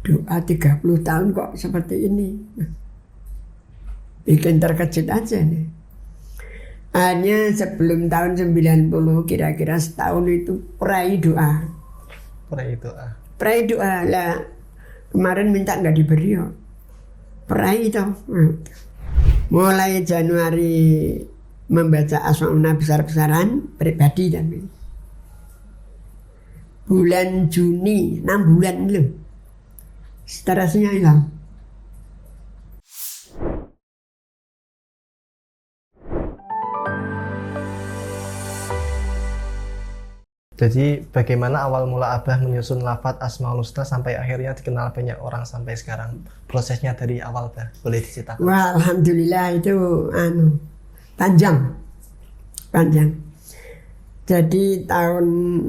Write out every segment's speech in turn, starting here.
Doa 30 tahun kok seperti ini. Bikin terkejut aja nih. Hanya sebelum tahun 90 kira-kira setahun itu perai doa. Perai doa lah. Kemarin minta nggak diberi kok. Perai itu. Mulai Januari membaca asmaul besar-besaran pribadi tapi. Bulan Juni 6 bulan loh. Stresnya hilang. Jadi bagaimana awal mula Abah menyusun lafadz Asmaul Husna sampai akhirnya dikenal banyak orang sampai sekarang? Prosesnya dari awal, Bah, boleh diceritakan? Wah, alhamdulillah itu panjang. Jadi tahun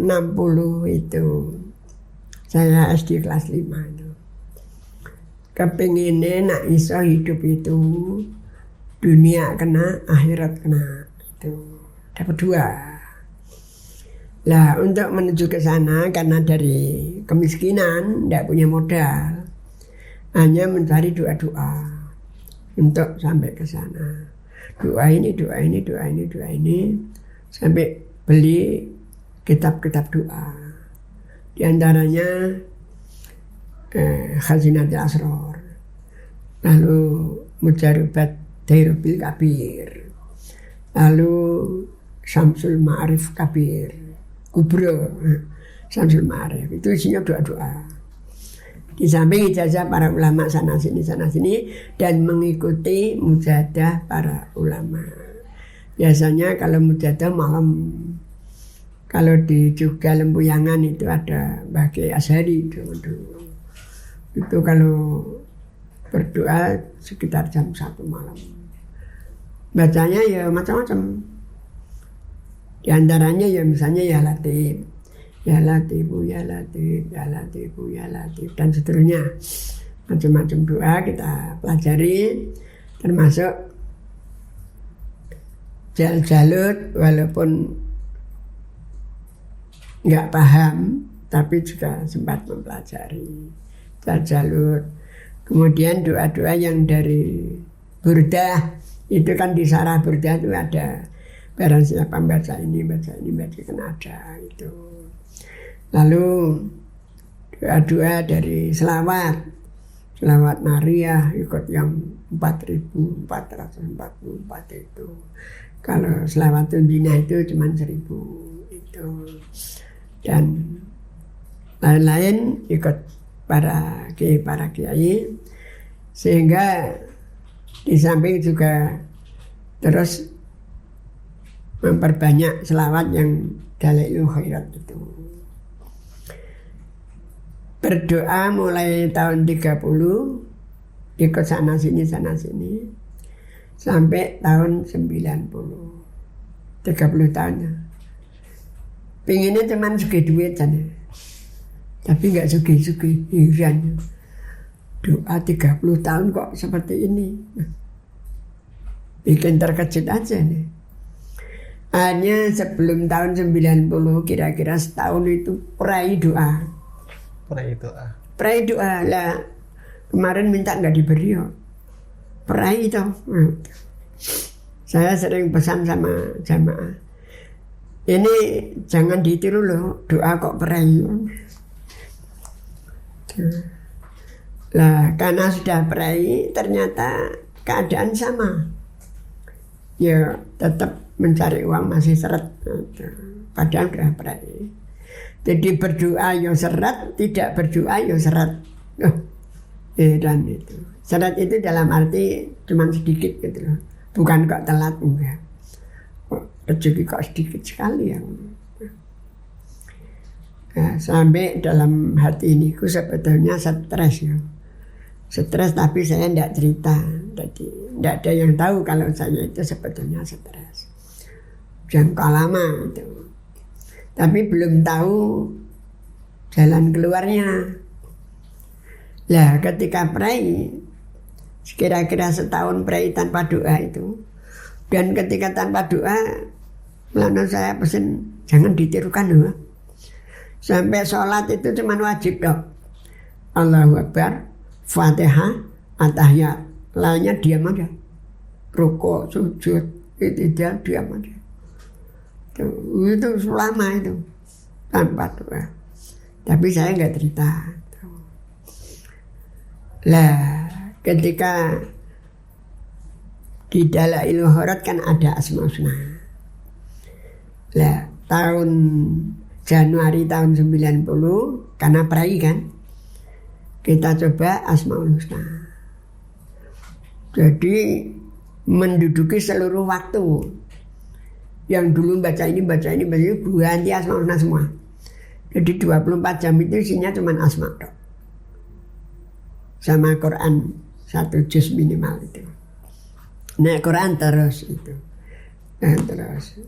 60 itu saya SD kelas 5 itu. Kepinginnya nak iso hidup itu dunia kena, akhirat kena. Itu dapat 2. Lah untuk menuju ke sana karena dari kemiskinan, tidak punya modal, hanya mencari doa-doa untuk sampai ke sana. Doa ini, sampai beli kitab-kitab doa. Di antaranya Khazinatul Asrar, lalu Mujarubat Dairobil Kabir, lalu Syamsul Ma'arif Kabir, Kubro, Syamsul Ma'arif, itu isinya doa-doa. Di samping ijazah para ulama sana sini dan mengikuti mujahadah para ulama. Biasanya kalau mujahadah malam, kalau di Jogja Lempuyangan itu ada Mbah Kiai Azhari dulu. Itu kalau berdoa sekitar jam 1 malam. Bacanya ya macam-macam. Di antaranya ya misalnya ya Latif, ya Latifu, ya Latif, ya Latifu, ya Latif, dan seterusnya. Macam-macam doa kita pelajari, termasuk Jalut walaupun nggak paham, tapi juga sempat mempelajari Jalut. Kemudian doa-doa yang dari Burdah, itu kan di Sarah Burdah itu ada. Barang siapa baca ini kan ada itu. Lalu doa-doa dari selawat Nariyah ikut yang 4.444 itu. Kalau selawatul bina itu cuma 1.000 itu. Dan lain-lain ikut para kiai, sehingga di samping juga terus memperbanyak selawat yang Dalailul Khairat itu. Berdoa mulai tahun 30 ikut sana sini sampai tahun 90. 30 tahunnya. Pinginnya cuman sugih duit sana. Tapi enggak sugih-sugih, heran. Doa 30 tahun kok seperti ini. Bikin terkejut aja nih. Hanya sebelum tahun 90 kira-kira setahun itu perai doa. Perai doa lah. Kemarin minta nggak diberi kok. Perai itu. Saya sering pesan sama jamaah. Ini jangan ditiru loh, doa kok perai. Lah karena sudah perai ternyata keadaan sama. Ya tetap mencari uang masih seret, padahal udah perai. Jadi berdoa ya seret, tidak berdoa ya seret. Dan itu seret itu dalam arti cuma sedikit gitu loh, bukan kok telat, enggak. Rezeki kok sedikit sekali yang. Nah, sampai dalam hati ini ku sebetulnya stres ya. Stres tapi saya tidak cerita. Jadi tidak ada yang tahu kalau saya itu sebetulnya stres. Jangka lama itu. Tapi belum tahu jalan keluarnya. Lah ketika perai, kira-kira setahun perai tanpa doa itu. Dan ketika tanpa doa, lalu saya pesan jangan ditirukan loh. Sampai sholat itu cuma wajib dok. Allahu Akbar, Fatihah, At-Tahiyat. Lainnya diam aja. Rukuk, sujud, i'tidal, diam aja. Itu selama itu tanpa doa. Tapi saya nggak cerita. Lah, ketika di Dalailul Khairat kan ada Asmaul Husna. Lah, tahun Januari tahun 90 karena perai kan, kita coba Asmaul Husna. Jadi menduduki seluruh waktu. Yang dulu baca ini ganti Asmaul Husna semua. Jadi 24 jam itu isinya cuma Asma tok. Sama Quran 1 juz minimal itu. Nah, Quran terus itu. Nah, terus.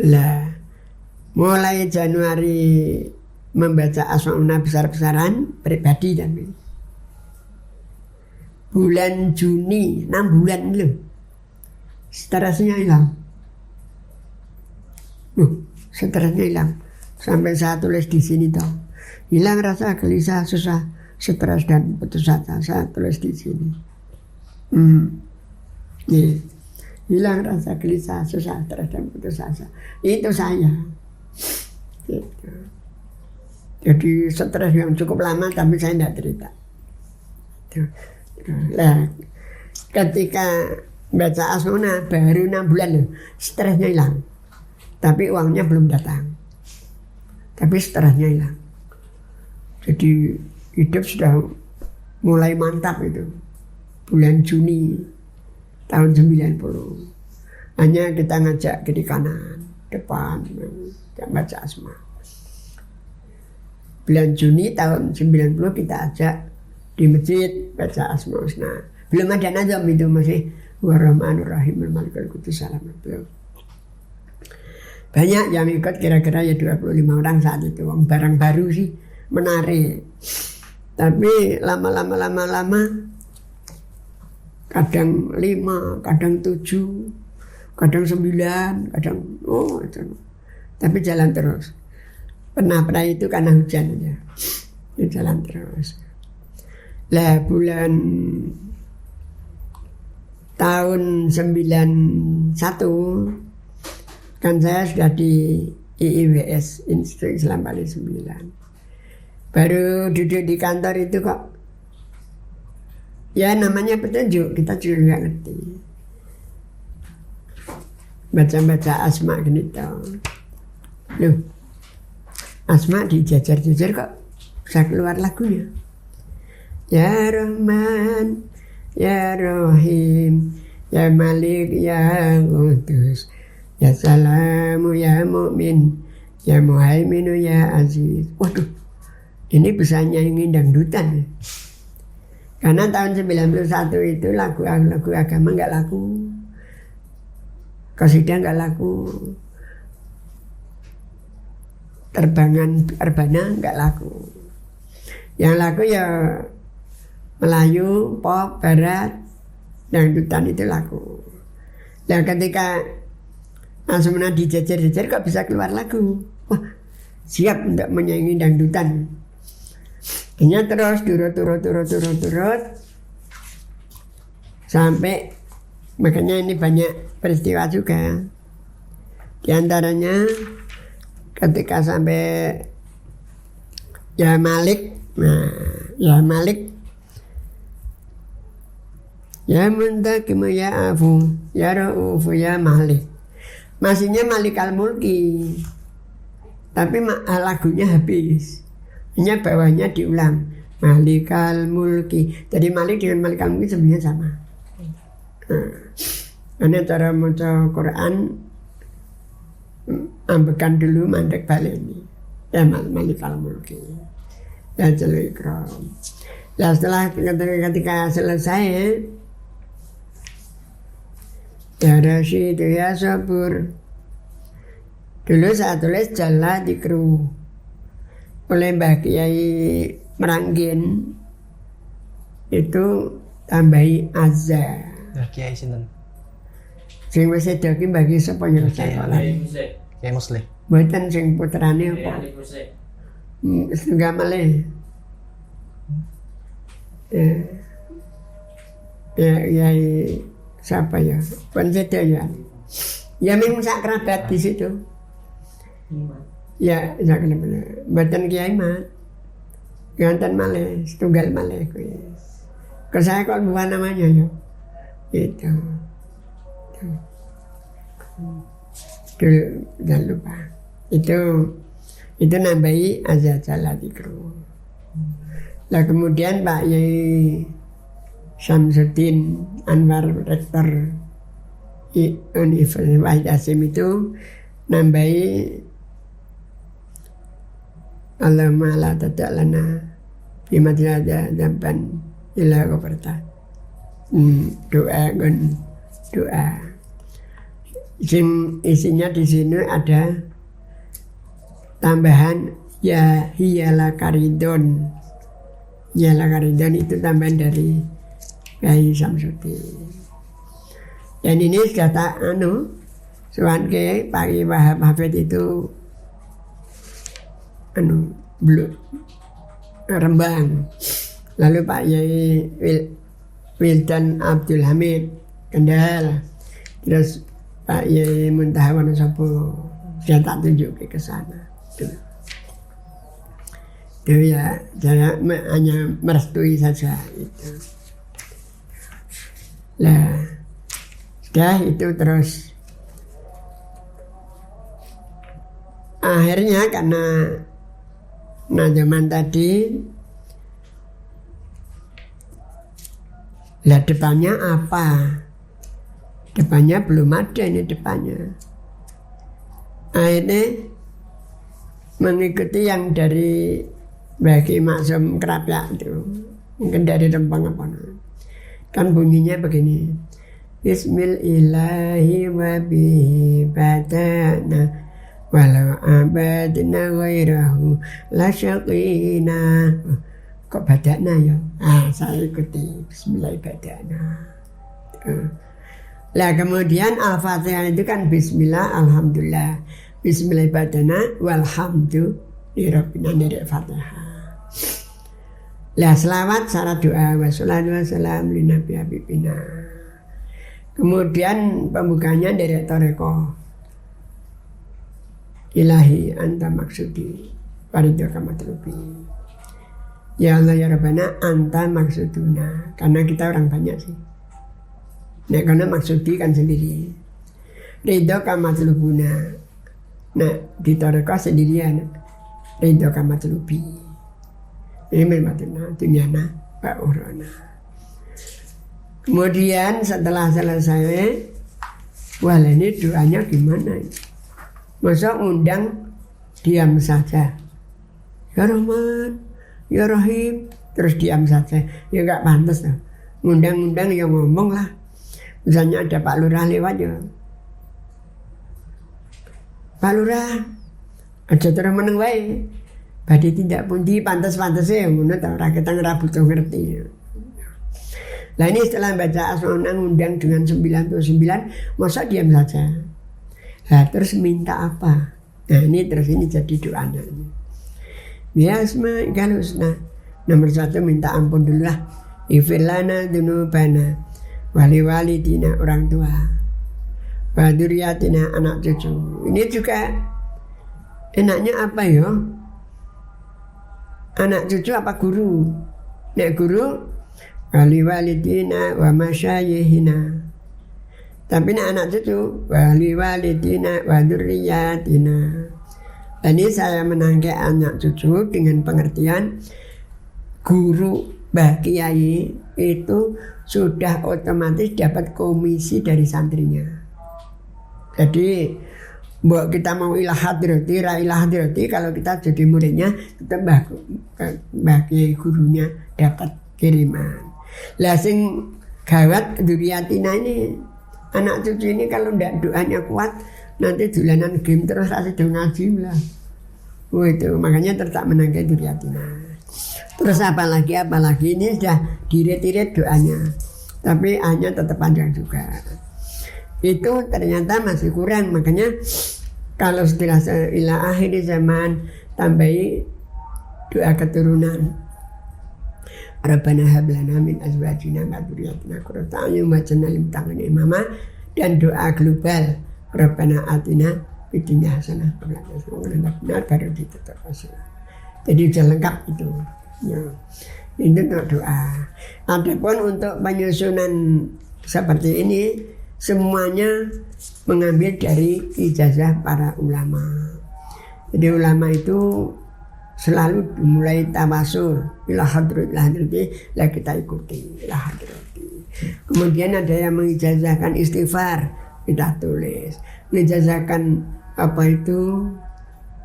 Lah, mulai Januari membaca Asmaul Husna besar-besaran pribadi tapi. Bulan Juni 6 bulan loh. Stresnya hilang. Stresnya hilang. Sampai saya tulis di sini toh. Hilang rasa gelisah, susah, stres dan putus asa. Saya tulis di sini. Hilang rasa gelisah, susah, stres dan putus asa. Itu saya. Gitu. Jadi stres yang cukup lama tapi saya tidak cerita. Nah, ketika baca Asmaul Husna baru 6 bulan loh, stresnya hilang. Tapi uangnya belum datang. Tapi stresnya hilang. Jadi hidup sudah mulai mantap itu. Bulan Juni tahun 90. Hanya kita ngajak kiri kanan, depan, baca Asma. Bulan Juni tahun 90 kita ajak di masjid baca Asmaul Husna. Belum ada nazam itu, masih Ar-Rahmanur Rahim Al-Malikul Qudus Salam. Banyak yang ikut, kira-kira ya 25 orang saat itu. Barang baru sih, menarik. Tapi lama-lama kadang 5, kadang 7, kadang 9, kadang itu. Tapi jalan terus. Pernah itu karena hujan aja. Ya, jalan terus. Lah, bulan tahun 91 kan saya sudah di IIWS, Institut Islam Bali 9. Baru duduk di kantor itu kok ya namanya petunjuk, kita juga nggak ngerti. Baca-baca Asma gitu. Loh, Asma dijajar-jajar kok bisa keluar lagunya. Ya Rahman, Ya Rahim, Ya Malik, Ya Qudus, Ya Salamu, Ya Mu'min, Ya Muhaiminu, Ya Aziz. Waduh, ini bisa nyanyi dangdutan ya. Karena tahun 91 itu lagu agama nggak laku, qasidah nggak laku, terbana nggak laku. Yang laku ya Melayu, pop, barat, dangdutan itu laku. Dan ketika Asmaul Husna dijajar-jajar kok bisa keluar lagu. Wah, siap untuk menyanyi dangdutan. Hanya terus turut sampai, makanya ini banyak peristiwa juga. Di antaranya ketika sampai Ya Malik. Nah, Ya Malik, Ya Muntakim, Ya Afu, Ya Ra'ufu, Ya Malik. Masihnya Malikal Mulki, tapi lagunya habis. Hanya bawahnya diulang, Malikal Mulki. Jadi Malik dengan Malikal Mulki sebenarnya sama. Karena cara membaca Quran ambekan dulu, mandek balik ini. Ya Malikal Mulki, Ya Jalil Ikram. Nah, setelah ketika selesai, Ya Rasyid, Ya Sabur. Dulu saya tulis Jalla Dikru oleh Mbah Kiai Meranggen, itu tambahi azza. Mbah Kiai sinten? Sing wis sedo ki Mbah Kiai sapa ya Kiai Muslim. Mboten sing putrane apa? Enggak malih. Ya siapa ya? Pensedo ya. Ya memang sak kerabat di situ. Ya sak kerabat. Mboten Kiai Mat. Ganten malih, setunggal malih kuwi. Ke saya kok lupa namanya ya. Itu. Jangan lupa. Itu nambahi azza-jalla dzikru. Lah kemudian Pak Yai Syamsuddin Anwar Rektor Universitas Wahid Hasyim itu nambahi Allahumma la tada'lana bimadina jamban ila koperta. Doa. Isinya di sini ada tambahan ya hiyala karidon. Hiyala karidon itu tambahan dari Kiai Syamsuddin. Dan ini sudah tak soan ke Pak Wahab Hafid itu Rembang. Lalu Pak Yai Wildan Abdul Hamid Kendal. Terus Pak Yai Muntaha Wonosobo sudah tak tunjuk ke sana. Itu ya, saya hanya merestui saja itu. Lah, sudah itu terus akhirnya karena zaman tadi lah depannya apa? Depannya belum ada ini depannya. Akhirnya mengikuti yang dari bagi Maksum Kerapyak itu, mungkin dari Rempang apa? Kan bunyinya begini. Bismillahi wa bihi badana walau abadna ghairahu la syaqina. Kok badana ya? Saya ikuti Bismillahirrahmanirrahim. Lah kemudian Al-Fatihah itu kan Bismillah, Alhamdulillah, Bismillahirrahmanirrahim, walhamdulillahirabbil alamin. Fatihah. Lah selawat syarat doa wassalatu wassalamu ala nabi habibina. Kemudian pembukanya dari Toreko. Ilahi anta maksudi waridhoka matlubi. Ya Allah ya Rabbana anta maksuduna. Karena kita orang banyak sih. Nah karena maksudi kan sendiri. Ridhoka matlubuna. Nah di Toreko sendirian. Ridhoka matlubi. Ini memang dunyana Pak Urona. Kemudian setelah selesai, wah ini doanya gimana? Masa undang diam saja. Ya Rahman, ya Rahim, terus diam saja. Ya nggak pantas tuh. Undang-undang yang ngomong lah. Misalnya ada Pak Lurah lewat ya. Pak Lurah, aja terus meneng wae. Badhe tindak pundi pantes-pantese ngono ta ora kita butuh ngerti. Lah ini setelah baca asmaul undang dengan 99, masa diam saja. Lah terus minta apa? Nah ini terus ini jadi doanya. Ya asmaul husna. Nomor 1 minta ampun dulu lah. Ighfir lana dzunubana wali walidina orang tua. Wa dzurriyyatina anak cucu. Ini juga enaknya apa ya? Anak cucu apa guru? Nek guru wali walidina wa masyayikhina. Tapi nek anak cucu wali walidina wa dzurriyyatina. Ini saya menangkai anak cucu dengan pengertian guru Mbah Kiai itu sudah otomatis dapat komisi dari santrinya. Jadi buat kita mau ilah hadrati, ra ilah hadrati, kalau kita jadi muridnya, kita bagi gurunya dapat kiriman. Lah sing gawat dzurriyyatina ini, anak cucu ini kalau ndak doanya kuat, nanti dolanan game terus asik do ngaji lah. Oh itu makanya tetap menangkai dzurriyyatina. Terus apalagi ini sudah diret-iret doanya, tapi hanya tetap panjang juga. Itu ternyata masih kurang, makanya kalau setelah ila akhir zaman tambahi doa keturunan. Rabbana hab lana min azwajina wa dzurriyyatina qurrata a'yun waj'alna lil muttaqina imama, dan doa global Rabbana atina fid dunya hasanah wa fil akhirati hasanah baru ditutup hasanah. Jadi sudah lengkap itu. Ya. Itu untuk doa. Adapun untuk penyusunan seperti ini semuanya mengambil dari ijazah para ulama. Jadi ulama itu selalu dimulai tawasul ila hadrati lah kita ikuti ila hadrati. Kemudian ada yang mengijazahkan istighfar, kita tulis. Mengijazahkan apa itu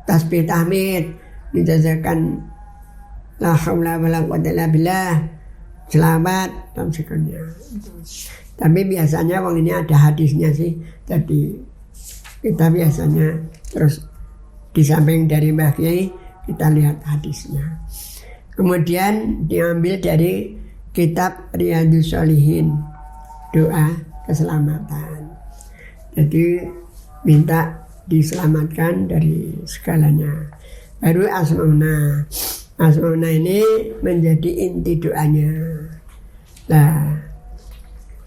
tasbih tahmid, mengijazahkan la haula wala quwwata illa billah, selawat dan sebagainya. Tapi biasanya wong ini ada hadisnya sih. Jadi kita biasanya terus di samping dari Mbah Kiai kita lihat hadisnya. Kemudian diambil dari kitab Riyadhus Shalihin, doa keselamatan. Jadi minta diselamatkan dari segalanya. Baru asmauna. Asmauna ini menjadi inti doanya. Nah,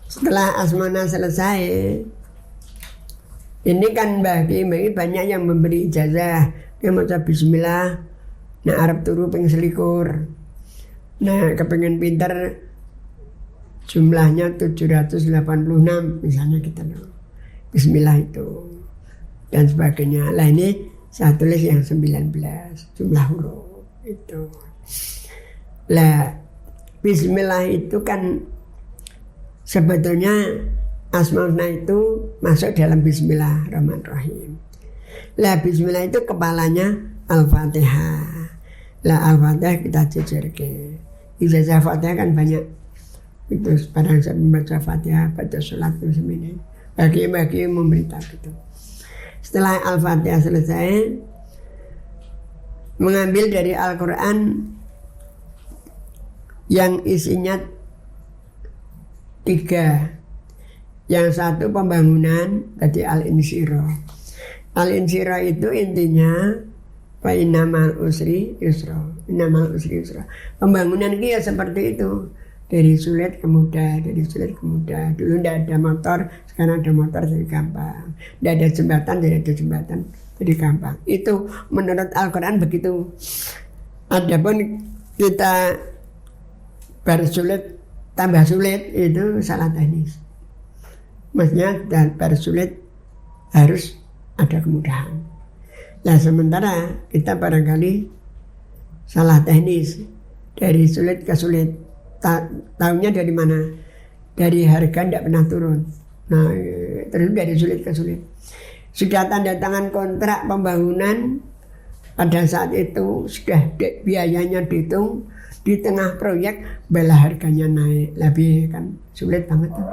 setelah asmauna selesai, ini kan bagi banyak yang memberi ijazah. Dia maca bismillah, nah Arab turu ping selikur. Nah, kepengen pinter jumlahnya 786 misalnya kita loh. Bismillah itu dan sebagainya. Lah ini saya tulis yang 19 jumlah huruf itu. Lah bismillah itu kan sebetulnya asmaul husna itu masuk dalam bismillahirrahmanirrahim. Lah bismillah itu kepalanya Al-Fatihah. Lah Al-Fatihah kita jejerke. Ijazah Fatihah kan banyak. Itu pada saat membaca Fatihah, baca sholat itu semuanya. Bagi-bagi memberitahu gitu. Setelah Al-Fatihah selesai, mengambil dari Al-Quran yang isinya 3. Yang satu pembangunan, tadi Al-Insyirah. Al-Insyirah itu intinya fa innamal usri yusra. Innamal usri yusra. Pembangunan ini ya seperti itu. Dari sulit ke mudah, dari sulit ke mudah. Dulu tidak ada motor, sekarang ada motor jadi gampang. Tidak ada jembatan, jadi ada jembatan jadi gampang. Itu menurut Al-Quran begitu. Adapun kita bersulit tambah sulit itu salah teknis. Maksudnya bersulit harus ada kemudahan. Nah sementara kita barangkali salah teknis, dari sulit ke sulit. Tahunya dari mana? Dari harga tidak pernah turun. Nah terus dari sulit ke sulit. Sudah tanda tangan kontrak pembangunan, pada saat itu sudah biayanya dihitung, di tengah proyek bela harganya naik, lebih kan sulit banget tuh.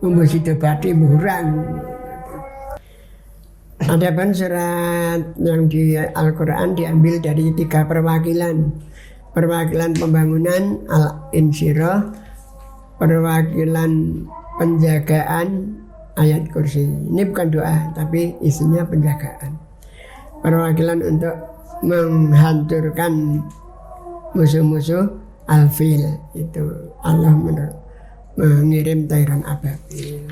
Membuat debati murang. Adapun surat yang di Al-Quran diambil dari 3 perwakilan. Perwakilan pembangunan Al-Insyirah, perwakilan penjagaan ayat kursi. Ini bukan doa, tapi isinya penjagaan. Perwakilan untuk menghancurkan musuh-musuh Al-Fil, itu Allah mengirim tairan ababil.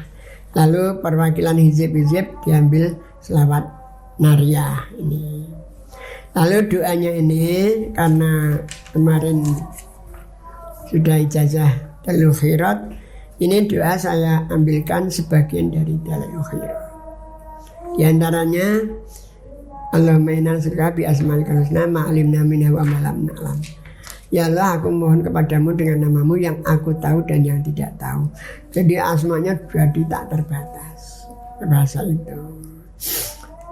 Lalu perwakilan hizib-hizib diambil selawat nariyah ini. Lalu doanya ini karena kemarin sudah ijazah Dalil Khairat, ini doa saya ambilkan sebagian dari Dalil Khairat. Di antaranya Allahumma inna nas'aluka bi asma'ikal husna ma 'alimna minha wa ma lam na'lam. Ya Allah, aku mohon kepadamu dengan namamu yang aku tahu dan yang tidak tahu. Jadi asmanya jadi tak terbatas. Bahasa itu.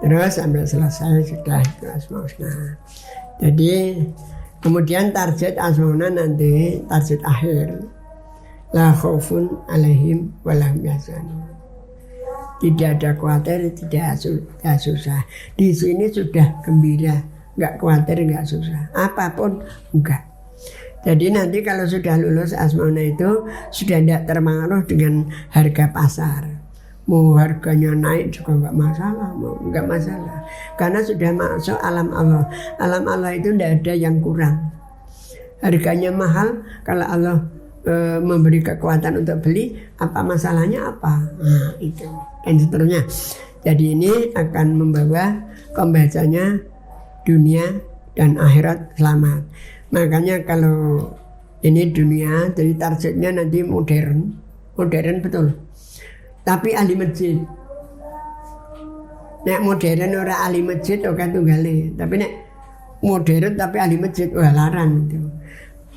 Terus sampai selesai sudah itu Asmaul Husna. Jadi kemudian target Asmaul Husna nanti target akhir. La khaufun alaihim wa lahum yahzanun. Tidak ada khawatir, tidak susah. Di sini sudah gembira, enggak khawatir, enggak susah. Apapun enggak. Jadi nanti kalau sudah lulus Asmaul Husna itu sudah tidak terpengaruh dengan harga pasar. Mau harganya naik juga enggak masalah, karena sudah masuk alam Allah. Alam Allah itu tidak ada yang kurang. harganya mahal, kalau Allah memberi kekuatan untuk beli, apa masalahnya apa? Nah, itu dan seterusnya. Jadi ini akan membawa pembacanya dunia dan akhirat selamat. Makanya kalau ini dunia, jadi targetnya nanti modern betul. Tapi ahli masjid. Nek modern orang ahli masjid oke tunggale. Tapi nek modern tapi ahli masjid larang itu.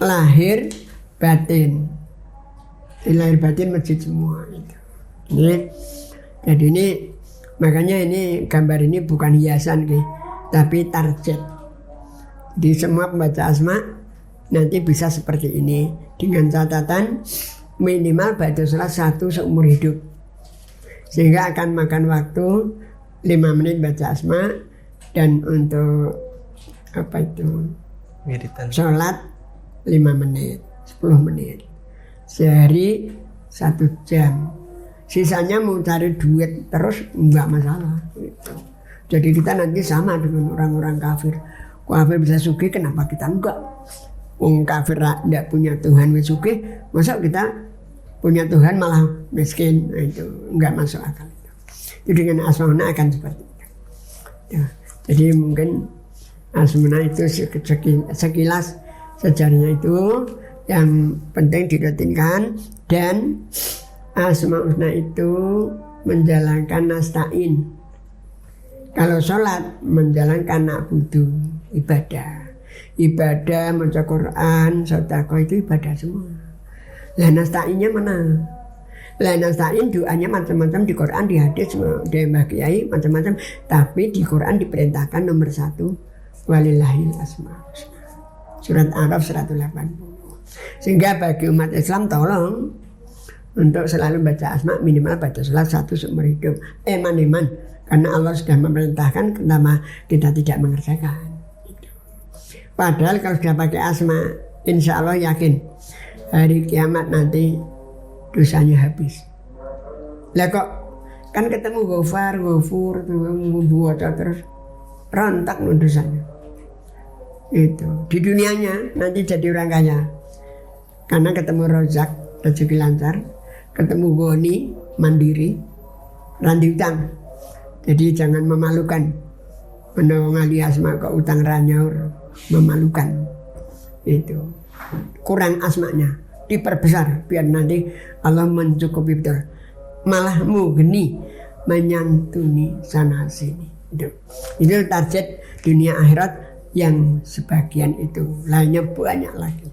Lahir batin. Lahir batin masjid semua itu. Jadi ini makanya ini gambar ini bukan hiasan tapi target. Di semua pembaca asma nanti bisa seperti ini dengan catatan minimal baca sholat 1 seumur hidup, sehingga akan makan waktu 5 menit baca asma, dan untuk sholat 5 menit 10 menit sehari 1 jam. Sisanya mau cari duit terus enggak masalah gitu. Jadi kita nanti sama dengan orang-orang kafir. Kafir bisa sugih, kenapa kita enggak? Wong kafir enggak punya Tuhan wis sugih, masa kita punya Tuhan malah miskin? Nah, itu enggak masuk akal. Itu dengan asmauna akan seperti itu. Ya, jadi mungkin asmauna itu sekilas sejarahnya itu yang penting dirutinkan. Dan asmaul husna itu menjalankan nasta'in. Kalau sholat menjalankan na'budu, ibadah baca Quran, sedekah itu ibadah semua. Lah nasta'innya mana? Lah nasta'in doanya macam-macam di Quran, di hadis, di Mbah Kiai macam-macam. Tapi di Quran diperintahkan nomor 1 walillahil asmaul husna. Surat Araf 180. Sehingga bagi umat Islam tolong untuk selalu baca asma, minimal baca sholat 1 seumur hidup. Eman. Karena Allah sudah memerintahkan, kenapa kita tidak mengerjakan? Padahal kalau sudah pakai asma, insya Allah yakin hari kiamat nanti dosanya habis. Lah kok kan ketemu Ghafur, membuat terus rontak dosanya. Itu di dunianya nanti jadi orang kaya karena ketemu Rozak, rezeki lancar, ketemu Goni, mandiri, randi utang. Jadi jangan memalukan, menongali asma ke utang ranyaur, memalukan. Itu kurang asmanya, diperbesar biar nanti Allah mencukupi betul. Malah mugni, menyantuni sana sini. Itu target dunia akhirat yang sebagian itu, lainnya banyak lagi.